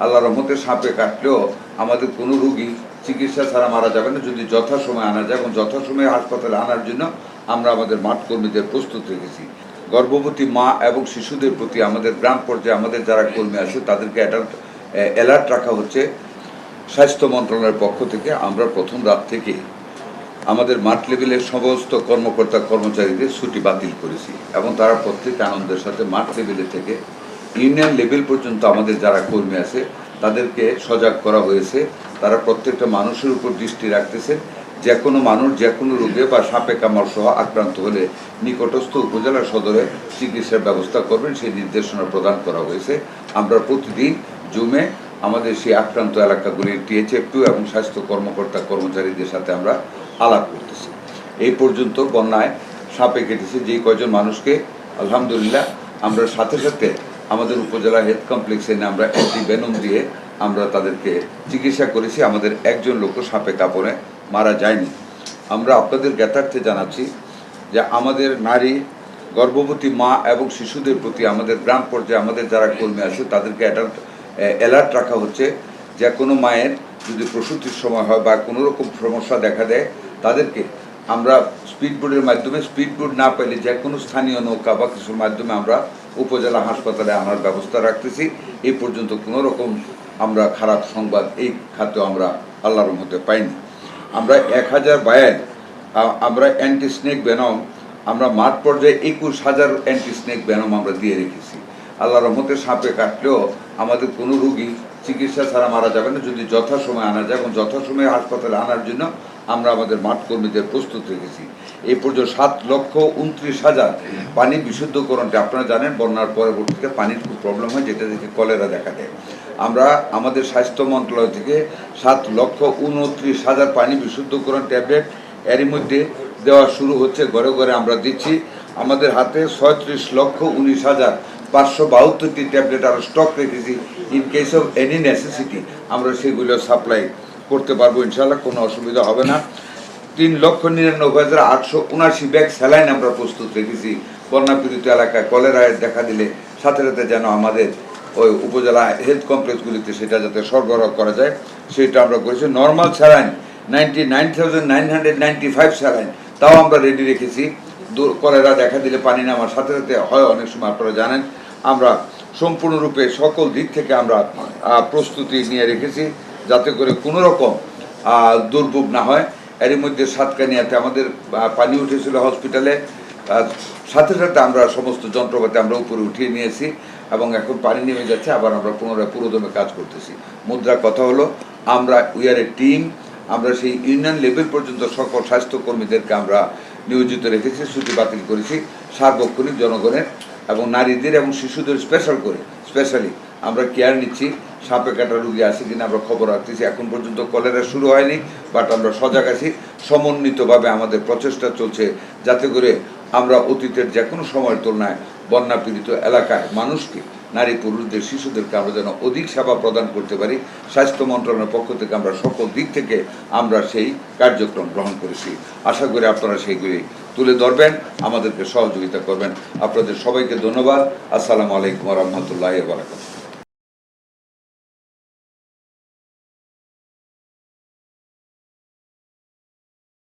আল্লাহর রহমতে সাপে কাটলেও আমাদের কোনো রোগী চিকিৎসা ছাড়া মারা যাবে না যদি যথাসময়ে আনা যায়, এবং যথাসময়ে হাসপাতালে আনার জন্য আমরা আমাদের মাঠ কর্মীদের প্রস্তুত রেখেছি। গর্ভবতী মা এবং শিশুদের প্রতি আমাদের গ্রাম পর্যায়ে আমাদের যারা কর্মী আছে তাদেরকে অ্যালার্ট রাখা হচ্ছে। স্বাস্থ্য মন্ত্রণালয়ের পক্ষ থেকে আমরা প্রথম রাত থেকে আমাদের মাঠ লেভেলের সমস্ত কর্মকর্তা কর্মচারীদের ছুটি বাতিল করেছি, এবং তারা প্রত্যেক আনন্দের সাথে মাঠ লেভেলে থেকে ইউনিয়ন লেভেল পর্যন্ত আমাদের যারা কর্মী আছে তাদেরকে সজাগ করা হয়েছে। তারা প্রত্যেকটা মানুষের উপর দৃষ্টি রাখতেছে। যে কোনো মানুষ যে কোনো রোগে বা সাপে কামড় সহ আক্রান্ত হলে নিকটস্থ উপজেলা সদরে চিকিৎসার ব্যবস্থা করবেন সেই নির্দেশনা প্রদান করা হয়েছে। আমরা প্রতিদিন জুমে আমাদের সেই আক্রান্ত এলাকাগুলির THF2 এবং স্বাস্থ্য কর্মকর্তা কর্মচারীদের সাথে আমরা আলাপ করতেছি। এই পর্যন্ত বন্যায় সাপে কেটেছে যেই কয়জন মানুষকে আলহামদুলিল্লাহ আমরা সাথে সাথে আমাদের উপজেলা হেলথ কমপ্লেক্সে এনে আমরা অ্যান্টিভেনম দিয়ে আমরা তাদেরকে চিকিৎসা করেছি। আমাদের একজন লোকও সাপে কামড়ে মারা যায়নি। আমরা আপনাদের জ্ঞাতার্থে জানাচ্ছি যে আমাদের নারী, গর্ভবতী মা এবং শিশুদের প্রতি আমাদের গ্রাম পর্যায়ে আমাদের যারা কর্মী আছে তাদেরকে অ্যালার্ট রাখা হচ্ছে। যে কোনো মায়ের যদি প্রসূতির সময় হয় বা কোনো রকম সমস্যা দেখা দেয় তাদেরকে আমরা স্পিডবোটের মাধ্যমে, স্পিডবোট না পাইলে যে কোনো স্থানীয় নৌকা বা কিছুর মাধ্যমে আমরা উপজেলা হাসপাতালে আনার ব্যবস্থা রাখতেছি। এই পর্যন্ত কোনো রকম আমরা খারাপ সংবাদ এই খাতে আমরা আল্লাহর রহমতে পাইনি। আমরা 1000 ভায়াল আমরা অ্যান্টি স্নেক ভেনম আমরা মাঠ পর্যায়ে 21,000 অ্যান্টি স্নেক ভেনম আমরা দিয়ে রেখেছি। আল্লাহর রহমতে সাপে কাটলেও আমাদের কোনো রোগী চিকিৎসা ছাড়া মারা যাবে না যদি যথাসময়ে আনা যায়, এবং যথাসময়ে হাসপাতালে আনার জন্য আমরা আমাদের মাঠ কর্মীদের প্রস্তুত রেখেছি। এই পর্যন্ত 7,29,000 পানি বিশুদ্ধকরণটা, আপনারা জানেন বন্যার পরবর্তীতে পানির খুব প্রবলেম হয় যেটা থেকে কলেরা দেখা দেয়। আমরা আমাদের স্বাস্থ্য মন্ত্রণালয় থেকে 7,29,000 পানি বিশুদ্ধকরণ ট্যাবলেট এরই মধ্যে দেওয়া শুরু হচ্ছে, ঘরে ঘরে আমরা দিচ্ছি। আমাদের হাতে 36,19,572টি ট্যাবলেট আরও স্টক রেখেছি। In case of any necessity আমরা সেগুলো সাপ্লাই করতে পারবো ইনশাআল্লাহ, কোনো অসুবিধা হবে না। 3,99,879 ব্যাগ স্যালাইন আমরা প্রস্তুত রেখেছি। বন্যাপীড়িত এলাকায় কলেরায় দেখা দিলে সাথে সাথে যেন আমাদের ওই উপজেলা হেলথ কমপ্লেক্সগুলিতে সেটা যাতে সরবরাহ করা যায় সেটা আমরা করেছি। নর্মাল স্যালাইন 99,995 স্যালাইন তাও আমরা রেডি রেখেছি। কলেরা দেখা দিলে পানি নামার সাথে সাথে হয় অনেক সময়, আপনারা জানেন। আমরা সম্পূর্ণরূপে সকল দিক থেকে আমরা প্রস্তুতি নিয়ে রেখেছি যাতে করে কোনো রকম দুর্ভোগ না হয়। এরই মধ্যে সাতকানিয়াতে আমাদের পানি উঠেছিল হসপিটালে, সাথে সাথে আমরা সমস্ত যন্ত্রপাতি আমরা উপরে উঠিয়ে নিয়েছি এবং এখন পানি নেমে যাচ্ছে, আবার আমরা পুনরায় পুরোদমে কাজ করতেছি। মুদ্রা কথা হলো আমরা উই আর এ টিম। আমরা সেই ইউনিয়ন লেভেল পর্যন্ত সকল স্বাস্থ্যকর্মীদেরকে আমরা নিয়োজিত রেখেছি, ছুটি বাতিল করেছি। সার্বক্ষণিক জনগণের এবং নারীদের এবং শিশুদের স্পেশালি আমরা কেয়ার নিচ্ছি। সাপে কাটা রুগী আছে কিনা আমরা খবর রাখতেছি। এখন পর্যন্ত কলেরা শুরু হয়নি, বাট আমরা সজাগ আছি। সমন্বিতভাবে আমাদের প্রচেষ্টা চলছে যাতে করে আমরা অতীতের যে কোনো সময়ের তুলনায় বন্যা পীড়িত এলাকায় মানুষকে, নারী পুরুষদের, শিশুদেরকে আমরা যেন অধিক সেবা প্রদান করতে পারি। স্বাস্থ্য মন্ত্রণালয়ের পক্ষ থেকে আমরা সকল দিক থেকে আমরা সেই কার্যক্রম গ্রহণ করেছি। আশা করি আপনারা সেইগুলি তুলে ধরবেন, আমাদেরকে সহযোগিতা করবেন। আপনাদের সবাইকে ধন্যবাদ। আসসালামু আলাইকুম ওয়া রাহমাতুল্লাহি ওয়া বারাকাতুহু।